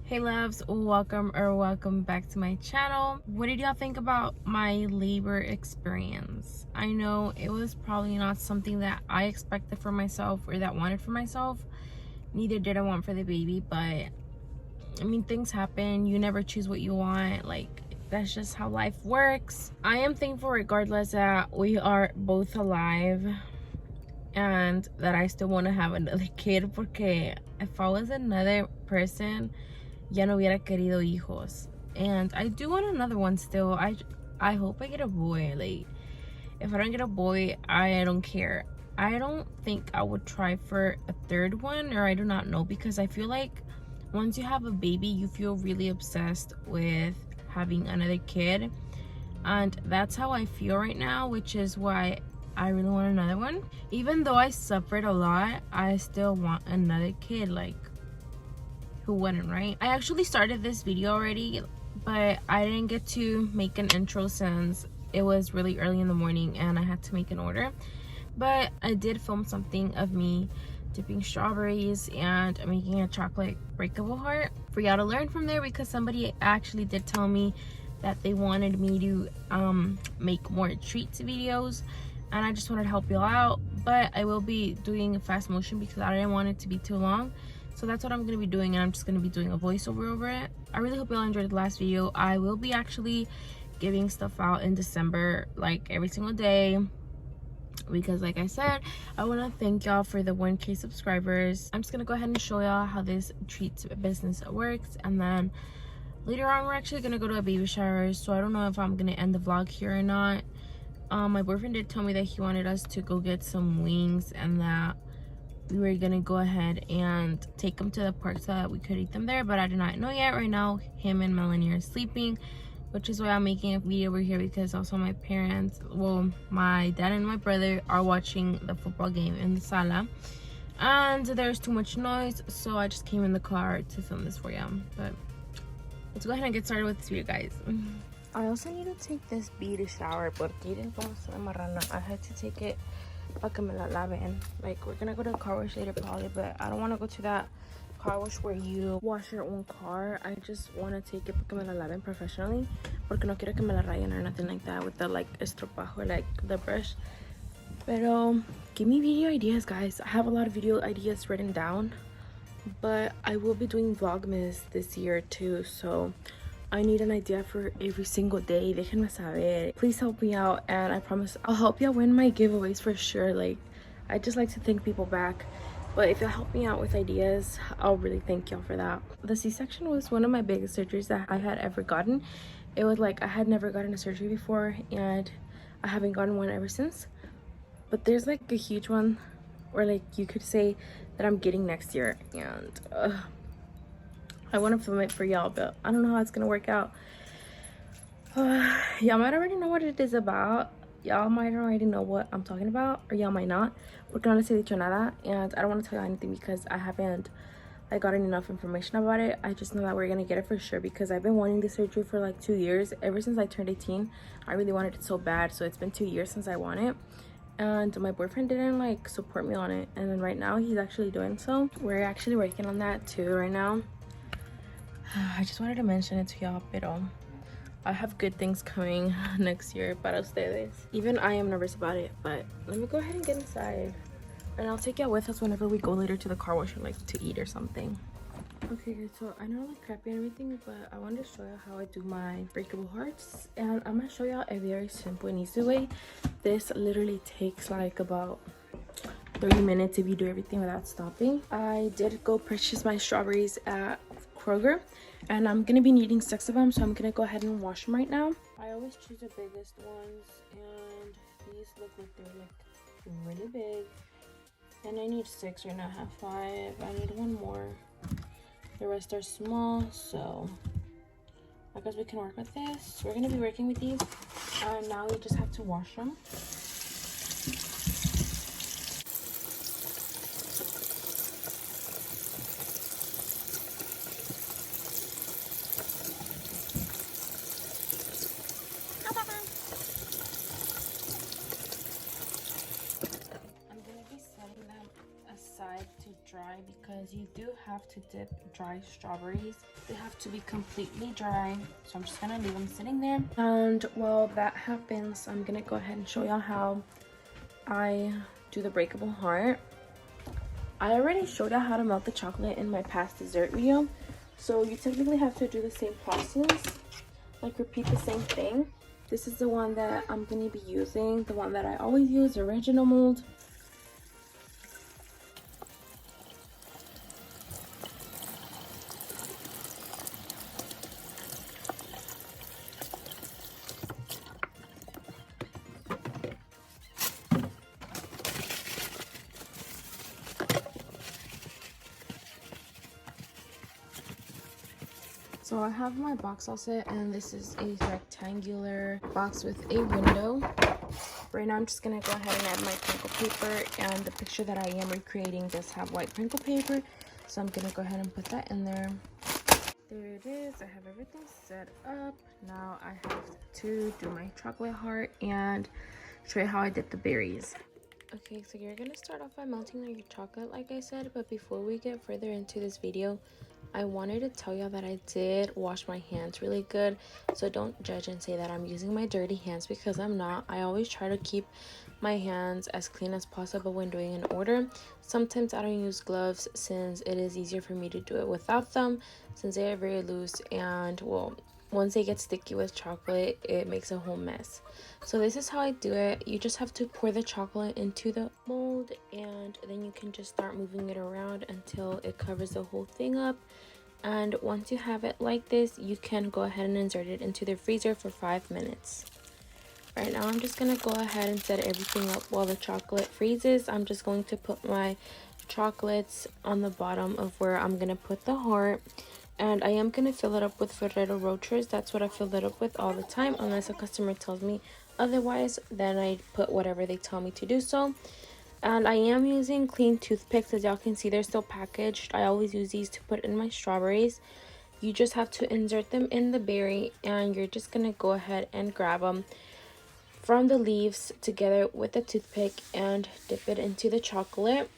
Hey loves, welcome back to my channel. What did y'all think about my labor experience? I know it was probably not something that I expected for myself or that wanted for myself. Neither did I want for the baby, but I mean, things happen. You never choose what you want. Like, that's just how life works. I am thankful regardless that we are both alive and that I still want to have another kid, porque if I was another person, ya no hubiera querido hijos. And I do want another one still. I hope I get a boy. Like, if I don't get a boy, I don't care. I don't think I would try for a third one, or I do not know, because I feel like once you have a baby, you feel really obsessed with having another kid, and that's how I feel right now, which is why I really want another one. Even though I suffered a lot, I still want another kid. Like, who wouldn't, right? I actually started this video already, but I didn't get to make an intro since it was really early in the morning and I had to make an order. But I did film something of me dipping strawberries and making a chocolate breakable heart for y'all to learn from there, because somebody actually did tell me that they wanted me to make more treats videos, and I just wanted to help y'all out. But I will be doing a fast motion because I didn't want it to be too long. So that's what I'm going to be doing, and I'm just going to be doing a voiceover over it. I really hope y'all enjoyed the last video. I will be actually giving stuff out in December, like every single day, because like I said, I want to thank y'all for the 1K subscribers. I'm just going to go ahead and show y'all how this treats business works, and then later on we're actually going to go to a baby shower. So I don't know if I'm going to end the vlog here or not. My boyfriend did tell me that he wanted us to go get some wings and that we were gonna go ahead and take them to the park so that we could eat them there, but I do not know yet. Right now him and Melanie are sleeping, which is why I'm making a video over here, because also my parents, well, my dad and my brother are watching the football game in the sala, and there's too much noise, so I just came in the car to film this for you. But let's go ahead and get started with this video, guys. I also need to take this bead shower, porque I had to take it para que me la laven. Like, we're gonna go to the car wash later probably, but I don't want to go to that car wash where you wash your own car. I just want to take it para que me la laven professionally, porque no quiero que me la rayen or nothing like that with the like estropajo, like the brush. Pero give me video ideas, guys. I have a lot of video ideas written down, but I will be doing vlogmas this year too, so I need an idea for every single day. Déjenme saber. Please help me out, and I promise I'll help y'all win my giveaways for sure. Like, I just like to thank people back, but if you'll help me out with ideas, I'll really thank y'all for that. The C-section was one of my biggest surgeries that I had ever gotten. It was like I had never gotten a surgery before, and I haven't gotten one ever since. But there's like a huge one, or like you could say that I'm getting next year, and I want to film it for y'all, but I don't know how it's gonna work out. Y'all might already know what it is about. Y'all might already know what I'm talking about, or y'all might not. Porque no les he dicho nada, and I don't want to tell you anything because I haven't gotten enough information about it. I just know that we're gonna get it for sure, because I've been wanting this surgery for like 2 years. Ever since I turned 18, I really wanted it so bad. So it's been 2 years since I want it, and my boyfriend didn't like support me on it, and then right now he's actually doing so. We're actually working on that too right now. I just wanted to mention it to y'all, pero I have good things coming next year para ustedes. Even I am nervous about it, but let me go ahead and get inside, and I'll take y'all with us whenever we go later to the car wash or like to eat or something. Okay guys, so I know I look crappy and everything, but I wanted to show you how I do my breakable hearts, and I'm gonna show y'all a very simple and easy way. This literally takes like about 30 minutes if you do everything without stopping. I did go purchase my strawberries at Kroger, and I'm gonna be needing 6 of them, so I'm gonna go ahead and wash them right now. I always choose the biggest ones, and these look like they're like really big, and I need 6 right now. I have 5. I need 1 more. The rest are small, so I guess we can work with this. We're gonna be working with these, and now we just have to wash them. To dry dry because you do have to dip dry strawberries. They have to be completely dry. So I'm just gonna leave them sitting there. And while that happens, I'm gonna go ahead and show y'all how I do the breakable heart. I already showed y'all how to melt the chocolate in my past dessert video. So you typically have to do the same process, like repeat the same thing. This is the one that I'm going to be using, the one that I always use, original mold. So I have my box all set, and this is a rectangular box with a window. Right now I'm just gonna go ahead and add my crinkle paper, and the picture that I am recreating does have white crinkle paper, so I'm gonna go ahead and put that in there. There it is. I have everything set up. Now I have to do my chocolate heart and show you how I did the berries. Okay, so you're gonna start off by melting your chocolate like I said, but before we get further into this video, I wanted to tell y'all that I did wash my hands really good. So don't judge and say that I'm using my dirty hands, because I'm not. I always try to keep my hands as clean as possible when doing an order. Sometimes I don't use gloves since it is easier for me to do it without them, since they are very loose, and well, once they get sticky with chocolate, it makes a whole mess. So this is how I do it. You just have to pour the chocolate into the mold, and then you can just start moving it around until it covers the whole thing up. And once you have it like this, you can go ahead and insert it into the freezer for 5 minutes. Right now I'm just gonna go ahead and set everything up while the chocolate freezes. I'm just going to put my chocolates on the bottom of where I'm gonna put the heart. And I am going to fill it up with Ferrero Rochers. That's what I fill it up with all the time, unless a customer tells me otherwise. Then I put whatever they tell me to do so. And I am using clean toothpicks. As y'all can see, they're still packaged. I always use these to put in my strawberries. You just have to insert them in the berry, and you're just going to go ahead and grab them from the leaves together with the toothpick and dip it into the chocolate.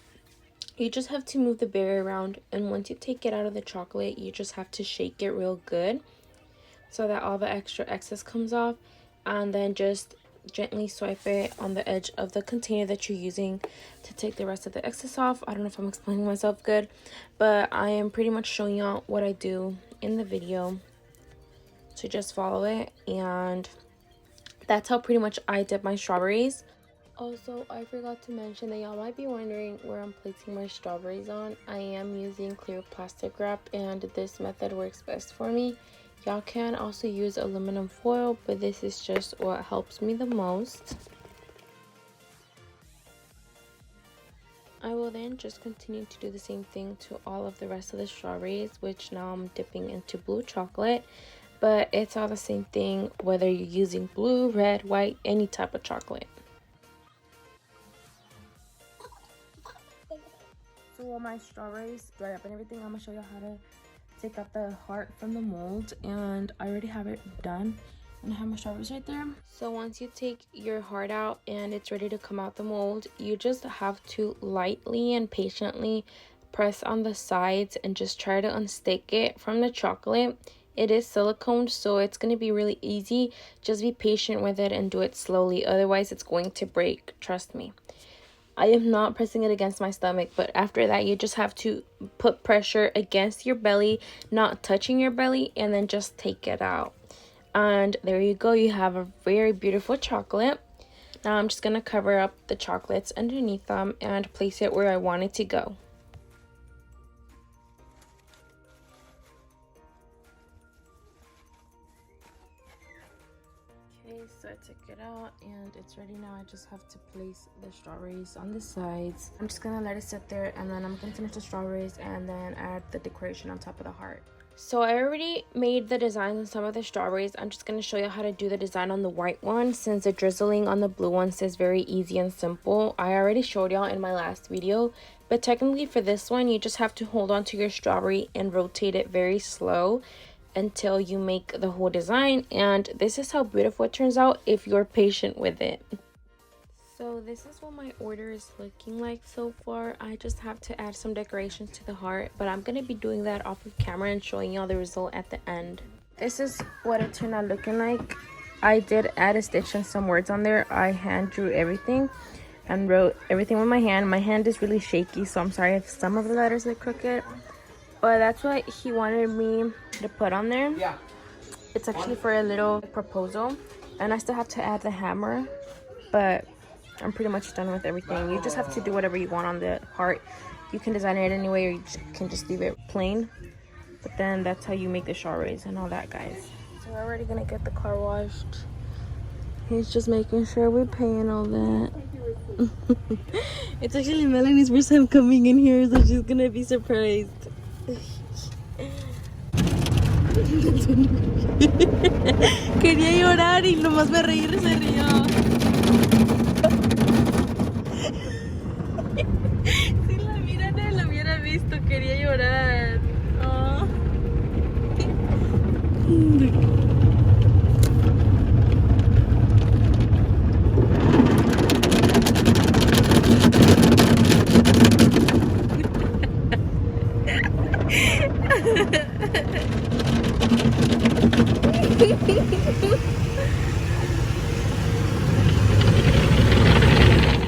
You just have to move the berry around, and once you take it out of the chocolate, you just have to shake it real good so that all the excess comes off, and then just gently swipe it on the edge of the container that you're using to take the rest of the excess off. I don't know if I'm explaining myself good, but I am pretty much showing y'all what I do in the video, so just follow it. And that's how pretty much I dip my strawberries. Also, I forgot to mention that y'all might be wondering where I'm placing my strawberries on. I am using clear plastic wrap, and this method works best for me. Y'all can also use aluminum foil, but this is just what helps me the most. I will then just continue to do the same thing to all of the rest of the strawberries, which now I'm dipping into blue chocolate. But it's all the same thing whether you're using blue, red, white, any type of chocolate. So while my strawberries dry up and everything, I'm gonna show you how to take out the heart from the mold, and I already have it done, and I have my strawberries right there. So once you take your heart out and it's ready to come out the mold, you just have to lightly and patiently press on the sides and just try to unstick it from the chocolate. It is silicone, so it's going to be really easy. Just be patient with it and do it slowly, otherwise it's going to break, trust me. I am not pressing it against my stomach, but after that you just have to put pressure against your belly, not touching your belly, and then just take it out. And there you go, you have a very beautiful chocolate. Now I'm just going to cover up the chocolates underneath them and place it where I want it to go. Okay, so I took it out and it's ready now. I just have to place the strawberries on the sides. I'm just gonna let it sit there, and then I'm gonna finish the strawberries and then add the decoration on top of the heart. So I already made the designs on some of the strawberries. I'm just gonna show you how to do the design on the white one, since the drizzling on the blue one says very easy and simple. I already showed y'all in my last video, but technically for this one you just have to hold on to your strawberry and rotate it very slow until you make the whole design, and this is how beautiful it turns out if you're patient with it. So this is what my order is looking like so far. I just have to add some decorations to the heart, but I'm gonna be doing that off of camera and showing y'all the result at the end. This is what it turned out looking like. I did add a stitch and some words on there. I hand drew everything and wrote everything with my hand. My hand is really shaky, so I'm sorry if some of the letters are crooked, but that's what he wanted me to put on there. Yeah. It's actually for a little proposal, and I still have to add the hammer, but I'm pretty much done with everything. You just have to do whatever you want on the heart. You can design it anyway, or you can just leave it plain, but then that's how you make the chakras and all that, guys. So we're already gonna get the car washed. He's just making sure we're paying all that. It's actually Melanie's first time coming in here, so she's gonna be surprised. Quería llorar y nomás me reí y se rió. Si la miran, no la hubiera visto, quería llorar. Oh.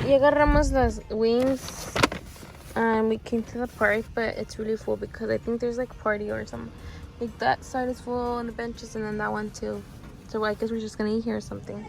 Y agarramos las wings and we came to the park, but it's really full because I think there's like a party or something. Like that side is full on the benches, and then that one too. So I guess we're just gonna eat here or something.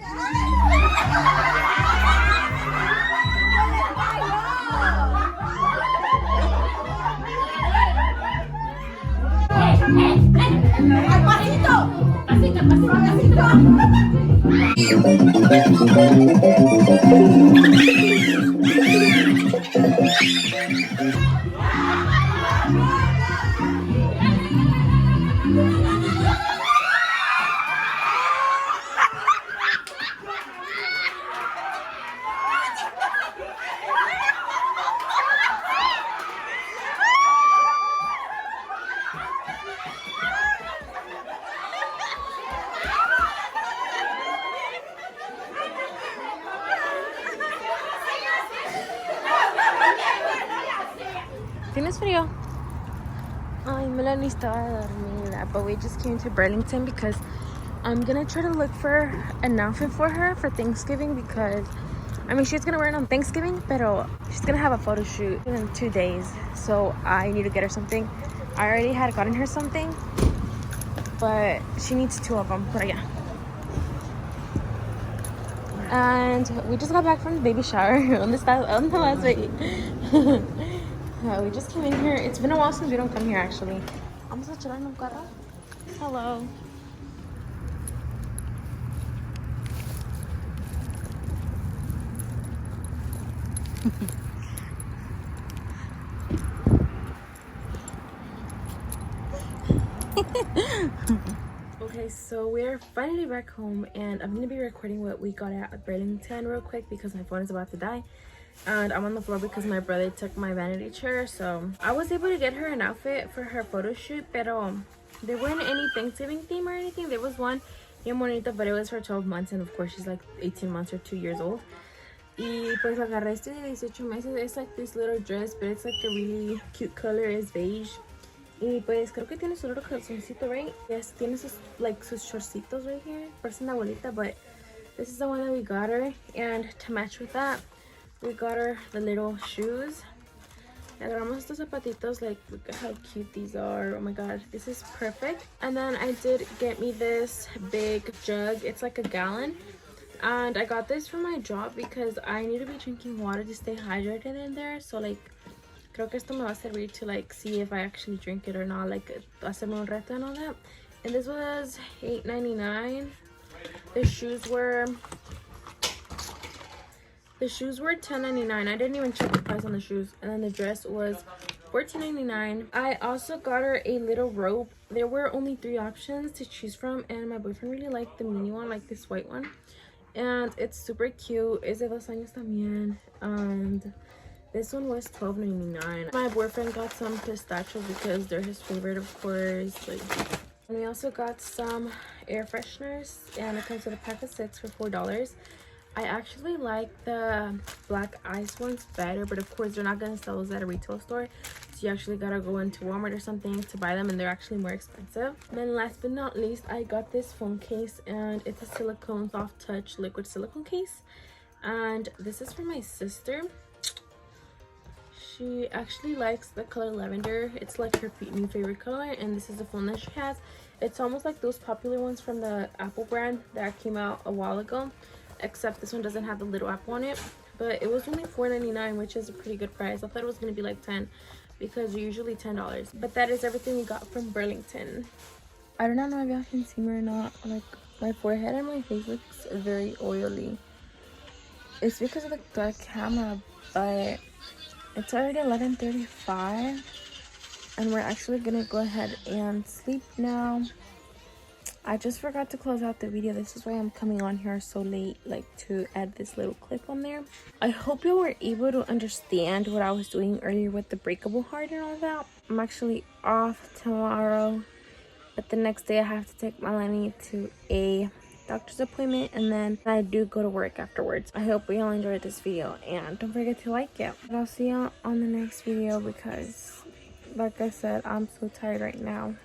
¿Tienes frío? Ay, Melanie estaba dormida, but we just came to Burlington because I'm gonna try to look for an outfit for her for Thanksgiving, because I mean, she's gonna wear it on Thanksgiving, but she's gonna have a photo shoot in 2 days, so I need to get her something. I already had gotten her something, but she needs 2 of them. But yeah. And we just got back from the baby shower on the last week. We just came in here. It's been a while since we don't come here, actually. Vamos a echar en un carro. Hello. Okay, so we're finally back home, and I'm gonna be recording what we got at Burlington real quick because my phone is about to die. And I'm on the floor because my brother took my vanity chair. So I was able to get her an outfit for her photo shoot, but there weren't any Thanksgiving theme or anything. There was one bien bonita, but it was for 12 months, and of course she's like 18 months or 2 years old. Y pues agarré este de 18 meses. It's like this little dress, but it's like a really cute color. It's beige. Y pues creo que tiene su little calzoncito, right? Yes, tiene sus like sus shortcitos right here. Parece una abuelita, but this is the one that we got her. And to match with that, we got her the little shoes. Agarramos estos zapatitos. Like, look at how cute these are. Oh my god, this is perfect. And then I did get me this big jug. It's like a gallon, and I got this from my job because I need to be drinking water to stay hydrated in there. So like, creo que esto me va a servir to like see if I actually drink it or not, like hacerme un reto and all that. And this was $8.99. The shoes were $10.99. I didn't even check the price on the shoes. And then the dress was $14.99. I also got her a little robe. There were only 3 options to choose from, and my boyfriend really liked the mini one, like this white one, and it's super cute. Es de 2 años también. And this one was $12.99. My boyfriend got some pistachios because they're his favorite, of course. Like, and we also got some air fresheners, and it comes with a pack of 6 for $4. I actually like the black ice ones better, but of course they're not gonna sell those at a retail store, so you actually gotta go into Walmart or something to buy them, and they're actually more expensive. And then last but not least, I got this phone case, and it's a silicone soft touch liquid silicone case, and this is for my sister. She actually likes the color lavender. It's like her new favorite color, and this is the phone that she has. It's almost like those popular ones from the Apple brand that came out a while ago, except this one doesn't have the little apple on it. But it was only $4.99, which is a pretty good price. I thought it was going to be like 10 because they're usually $10. But that is everything we got from Burlington. I do not know if y'all can see me or not. Like, my forehead and my face looks very oily. It's because of the dark camera, but it's already 11:35, and we're actually gonna go ahead and sleep now. I just forgot to close out the video. This is why I'm coming on here so late, like to add this little clip on there. I hope you were able to understand what I was doing earlier with the breakable heart and all that. I'm actually off tomorrow, but the next day I have to take Melanie to a doctor's appointment, and then I do go to work afterwards. I hope you all enjoyed this video, and don't forget to like it. But I'll see you on the next video because, like I said, I'm so tired right now.